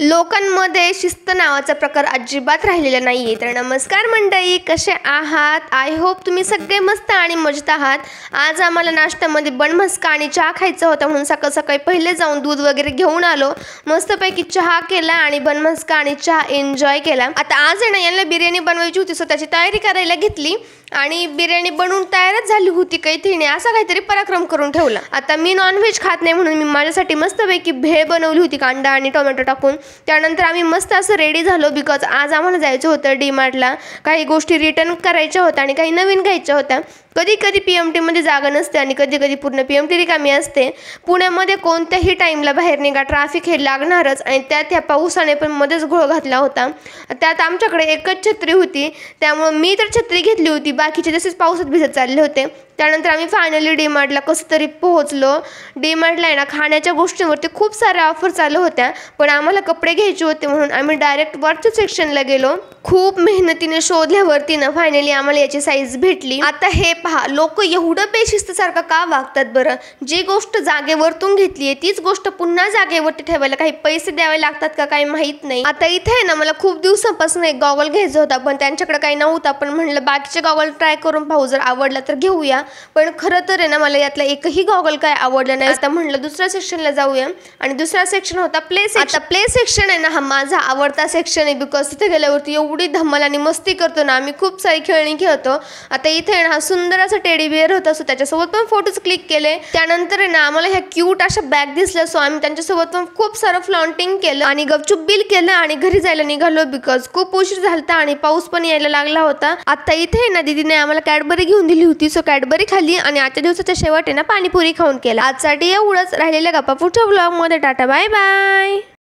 लोकांमध्ये शिस्त नावाचा प्रकार अजिबात राहिलेला नाही आहे. तर नमस्कार मंडळी, कसे आहात? आय होप तुम्ही सगळे मस्त आणि मजेत आहात. आज आम्हाला नाश्त्यामध्ये बनमस्का आणि चहा खायचा होता, म्हणून सकाळ सकाळी पहिले जाऊन दूध वगैरे घेऊन आलो. मस्तपैकी चहा केला आणि बनमस्का आणि चहा एन्जॉय केला. आता आज आहे ना, यांना बिर्याणी बनवायची होती, सो त्याची तयारी करायला घेतली आणि बिर्याणी बनवून तयारच झाली होती. तिने असा काहीतरी पराक्रम करून ठेवला. आता मी नॉनव्हेज खात नाही, म्हणून मी माझ्यासाठी मस्तपैकी भेळ बनवली होती कांदा आणि टोमॅटो टाकून. त्यानंतर आम्ही मस्त असं रेडी झालो, बिकॉज आज आम्हाला जायचं होतं डीमार्टला. काही गोष्टी रिटर्न करायच्या होत्या आणि काही नवीन घ्यायच्या होत्या. कधी कधी PMTमध्ये जागा नसते आणि कधी कधी पूर्ण PMT रिकामी असते. पुण्यामध्ये कोणत्याही टाईमला बाहेर निघा, ट्रॅफिक हे लागणारच. आणि त्यात ह्या पावसाने पण मध्येच घोळ घातला होता. त्यात आमच्याकडे एकच छत्री होती, त्यामुळं मी तर छत्री घेतली होती, बाकीचे तसेच पावसात भिजत चालले होते. त्यानंतर आम्ही फायनली डीमार्टला कसं तरी पोहोचलो. डीमार्टला आहे ना, खाण्याच्या गोष्टींवरती खूप साऱ्या ऑफर चालू होत्या, पण आम्हाला कपडे घ्यायचे होते म्हणून आम्ही डायरेक्ट वरच्या सेक्शनला गेलो. खूप मेहनतीने शोधल्यावरती ना फायनली आम्हाला याची साईज भेटली. आता हे पहा, लोक एवढं बेशिस्तसारखं का वागतात बरं? जी गोष्ट जागेवरतून घेतली आहे तीच गोष्ट पुन्हा जागेवरती ठेवायला काही पैसे द्यावे लागतात का, काही माहीत नाही. आता इथे आहे ना, मला खूप दिवसापासून एक गॉगल घ्यायचा होता, पण त्यांच्याकडे काही नव्हता. पण म्हणलं बाकीचे गॉगल ट्राय करून पाहू, जर आवडला तर घेऊया. पण खरं तर आहे ना, मला यातला एकही गॉगल काय आवडलं नाही. आता म्हणलं दुसऱ्या सेक्शनला जाऊया, आणि दुसरा सेक्शन होता प्ले सेक्शन. आता प्ले सेक्शन आहे ना, हा माझा आवडता सेक्शन आहे, बिकॉज तिथे गेल्यावरती एवढी धमाल आणि मस्ती करतो ना आम्ही, खूप सारी खेळणी खेळतो. आता इथे ना हा सुंदर असा टेडी बिअर होता, सो त्याच्यासोबत पण फोटोज क्लिक केले. त्यानंतर आहे ना, आम्हाला ह्या क्यूट अशा बॅग दिसल्या, सो आम्ही त्यांच्यासोबत पण खूप सारं फ्लॉन्टिंग केलं आणि गपचूप बिल केलं आणि घरी जायला निघालो, बिकॉज खूप उशीर झालता आणि पाऊस पण यायला लागला होता. आता इथे ना दीदीने आम्हाला कॅडबरी घेऊन दिली होती, सो कॅडबरी खाल्ली आणि आजच्या दिवसाच्या शेवट आहे ना पाणीपुरी खाऊन केला. आजसाठी एवढंच. राहिलेल्या गप्पा पुढच्या ब्लॉगमध्ये. Tata bye bye.